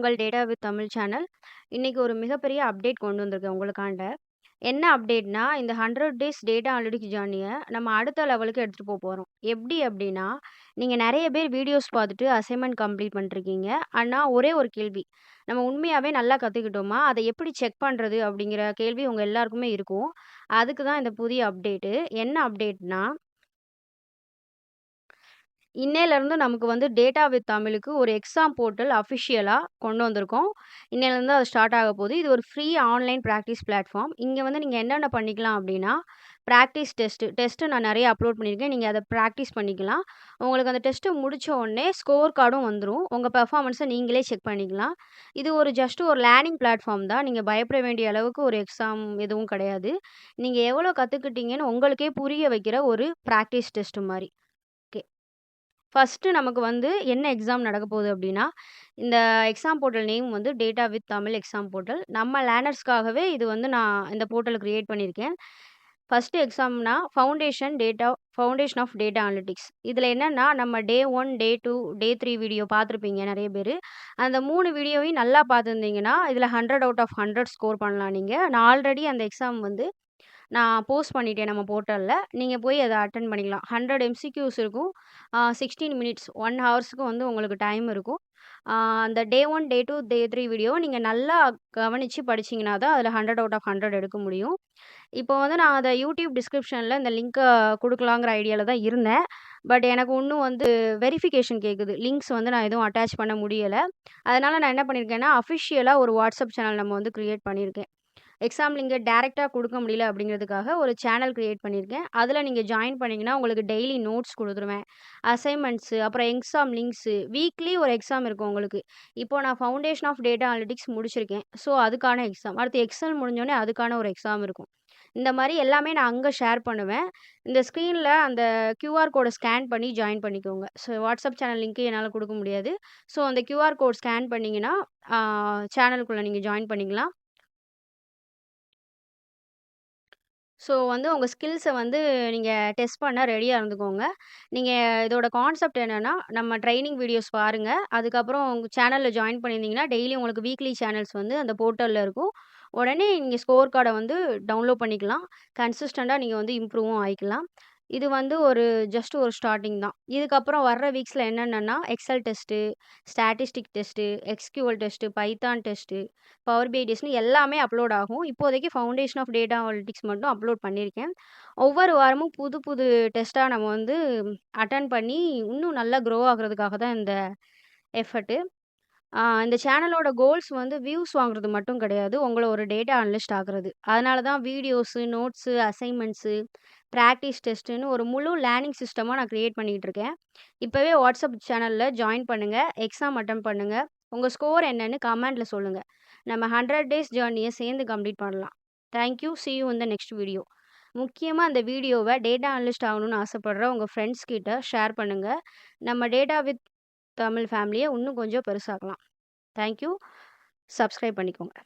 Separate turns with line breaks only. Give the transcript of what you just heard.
உங்கள் data with Tamil channel. இன்னைக்கு ஒரு மிகப்பெரிய அப்டேட் கொண்டு வந்திருக்கேன் உங்களுக்காண்ட. என்ன அப்டேட்னா, இந்த 100 டேஸ் டேட்டா அனலிட்டிக்ஸ் ஜர்னிய நம்ம அடுத்த லெவலுக்கு எடுத்துட்டு போறோம். எப்படி அப்டின்னா, நீங்க நெறைய பேர் வீடியோஸ் பார்த்துட்டு அசைன்மென்ட் கம்ப்ளீட் பண்ணிருக்கீங்க. ஆனா ஒரே ஒரு கேள்வி, நம்ம உண்மையாவே நல்லா கத்துக்கிட்டோமா? அத எப்படி செக் பண்றது? அப்படிங்கிற கேள்வி உங்க எல்லாருக்குமே இருக்கும். அதுக்கு தான் இந்த புதிய அப்டேட்டு. என்ன அப்டேட்னா இன்னையிலருந்து நமக்கு வந்து டேட்டா வித் தமிழுக்கு ஒரு எக்ஸாம் போர்ட்டல் அஃபிஷியலா கொண்டு வந்திருக்கோம். இன்னையிலருந்து அது ஸ்டார்ட் ஆகப்போது. இது ஒரு ஃப்ரீ ஆன்லைன் பிராக்டிஸ் பிளாட்ஃபார்ம். இங்க வந்து நீங்க என்னென்ன பண்ணிக்கலாம் அப்டின்னா, பிராக்டிஸ் டெஸ்ட்டு நான் நெறைய அப்லோட் பண்ணியிருக்கேன். நீங்க அத பிராக்டிஸ் பண்ணிக்கலாம். உங்களுக்கு அந்த டெஸ்ட்டு முடிச்ச உடனே ஸ்கோர் கார்டும் வந்துரும். உங்க பெர்ஃபார்மன்ஸ நீங்களே செக் பண்ணிக்கலாம். இது ஒரு ஜஸ்ட் ஒரு லேர்னிங் பிளாட்ஃபார்ம் தான். நீங்க பயப்பட வேண்டிய அளவுக்கு ஒரு எக்ஸாம் எதுவும் கிடையாது. நீங்க எவ்வளோ கத்துக்கிட்டீங்கன்னு உங்களுக்கே புரிய வைக்கிற ஒரு பிராக்டிஸ் டெஸ்ட் மாரி. ஓகே. ஃபர்ஸ்ட்டு நமக்கு வந்து என்ன எக்ஸாம் நடக்கப் போகுது அப்டின்னா, இந்த எக்ஸாம் போர்ட்டல் நேம் வந்து data with Tamil exam portal. நம்ம லேர்னர்ஸ்க்காகவே இது வந்து நான் இந்த போர்ட்டல கிரியேட் பண்ணியிருக்கேன். ஃபர்ஸ்ட்டு எக்ஸாம்னா ஃபவுண்டேஷன் ஆஃப் டேட்டா அனலிட்டிக்ஸ். இதுல என்னன்னா, நம்ம டே 1, டே 2, டே 3 வீடியோ பார்த்துருப்பீங்க நெறைய பேரு. அந்த 3 வீடியோவையும் நல்லா பார்த்துருந்தீங்கன்னா, இதுல 100 அவுட் ஆஃப் 100 ஸ்கோர் பண்ணலாம் நீங்க. நான் ஆல்ரெடி அந்த எக்ஸாம் வந்து நான் போஸ்ட் பண்ணிட்டேன் நம்ம போர்ட்டல்ல. நீங்க போய் அத அட்டெண்ட் பண்ணிக்கலாம். 100 எம்சிக்யூஸ் இருக்கும். 16 மினிட்ஸ் 1 ஹவர்ஸ்க்கு வந்து உங்களுக்கு டைம் இருக்கும். ஆ அந்த டே 1, டே 2, டே 3 வீடியோவ நீங்க நல்லா கவனிச்சு படிச்சீங்கன்னா தான் அதில 100 அவுட் ஆஃப் 100 எடுக்க முடியும். இப்போ வந்து நான் அத யூடியூப் டிஸ்கிரிப்ஷன்ல இந்த லிங்க்க குடுக்கலாங்கிற ஐடியால தான் இருந்தேன். பட் எனக்கு இன்னும் வந்து வெரிஃபிகேஷன் கேட்குது. லிங்க்ஸ் வந்து நான் எதுவும் அட்டாச் பண்ண முடியல. அதனால நான் என்ன பண்ணியிருக்கேன்னா, அஃபிஷியலா ஒரு வாட்ஸ்அப் சேனல் நம்ம வந்து கிரியேட் பண்ணியிருக்கேன். எக்ஸாம் லிங்க டைரக்ட்டா குடுக்க முடியல அப்படிங்கிறதுக்காக ஒரு சேனல் கிரியேட் பண்ணியிருக்கேன். அதில நீங்க ஜாயின் பண்ணீங்கன்னா, உங்களுக்கு டெய்லி நோட்ஸ் குடுத்துருவேன். அசைன்மென்ட்ஸு, அப்புறம் எக்ஸாம் லிங்க்ஸு, வீக்லி ஒரு எக்ஸாம் இருக்கும் உங்களுக்கு. இப்போ நான் ஃபவுண்டேஷன் ஆஃப் டேட்டா அனலிட்டிக்ஸ் முடிச்சிருக்கேன். ஸோ, அதுக்கான எக்ஸாம். அடுத்து எக்ஸெல் முடிஞ்சோனே அதுக்கான ஒரு எக்ஸாம் இருக்கும். இந்த மாரி எல்லாமே நான் அங்க ஷேர் பண்ணுவேன். இந்த ஸ்க்ரீன்ல அந்த கியூஆர் கோட ஸ்கேன் பண்ணி ஜாயின் பண்ணிக்கோங்க. ஸோ, வாட்ஸ்அப் சேனல் லிங்க் என்னால குடுக்க முடியாது. ஸோ, அந்த கியூஆர் கோட் ஸ்கேன் பண்ணீங்கன்னா, ஆ சேனலுக்குள்ள நீங்க ஜாயின் பண்ணிக்கலாம். ஸோ வந்து உங்க ஸ்கில்ஸ வந்து நீங்க டெஸ்ட் பண்ண ரெடியா இருந்துக்கோங்க. நீங்க இதோட கான்செப்ட் என்னன்னா, நம்ம ட்ரெய்னிங் வீடியோஸ் பாருங்க. அதுக்கப்புறம் உங்க சேனல்ல ஜாயின் பண்ணியிருந்தீங்கன்னா, டெய்லி உங்களுக்கு வீக்லி சேனல்ஸ் வந்து அந்த போர்ட்டல்ல இருக்கும். உடனே நீங்க ஸ்கோர் கார்ட வந்து டவுன்லோட் பண்ணிக்கலாம். கன்சிஸ்டன்ட்டா நீங்க வந்து இம்ப்ரூவும் ஆயிக்கலாம். இது வந்து ஜஸ்ட் ஒரு ஸ்டார்ட்டிங் தான். இதுக்கப்புறம் வர்ற வீக்ஸ்ல என்னென்னன்னா, Excel test, statistic test, SQL test, Python test, power BI டெஸ்ட்ன்னு எல்லாமே அப்லோட் ஆகும். இப்போதைக்கு ஃபவுண்டேஷன் ஆஃப் டேட்டா அனலிட்டிக்ஸ் மட்டும் அப்லோட் பண்ணியிருக்கேன். ஒவ்வொரு வாரமும் புது புது டெஸ்ட்டா நம்ம வந்து அட்டெண்ட் பண்ணி, இன்னும் நல்லா க்ரோ ஆகுறதுக்காக தான் இந்த எஃபர்ட்டு. இந்த சேனலோட கோல்ஸ் வந்து வியூஸ் வாங்குறது மட்டும் கிடையாது. உங்கள ஒரு டேட்டா அனலிஸ்ட் ஆக்குறது. அதனால தான் வீடியோஸு, நோட்ஸு, அசைன்மென்ட்ஸு, பிராக்டிஸ் டெஸ்ட்டுன்னு ஒரு முழு லேர்னிங் சிஸ்டமா நான் கிரியேட் பண்ணிக்கிட்டு இருக்கேன். இப்பவே வாட்ஸ்அப் சேனல்ல ஜாயின் பண்ணுங்க. எக்ஸாம் அட்டெம்ப்ட் பண்ணுங்க. உங்க ஸ்கோர் என்னன்னு கமெண்ட்ல சொல்லுங்க. நம்ம 100 டேஸ் ஜர்னிய சேர்ந்து கம்ப்ளீட் பண்ணலாம். Thank you. Sea you in the next video. முக்கியமா அந்த வீடியோவ டேட்டா அனலிஸ்ட் ஆகணும்னு ஆசைப்படுற உங்க ஃப்ரெண்ட்ஸ் கிட்ட ஷேர் பண்ணுங்க. நம்ம டேட்டா வித் தமிழ் ஃபேமிலிய இன்னும் கொஞ்சம் பெருசாக்கலாம். Thank you. சப்ஸ்கிரைப் பண்ணிக்கோங்க.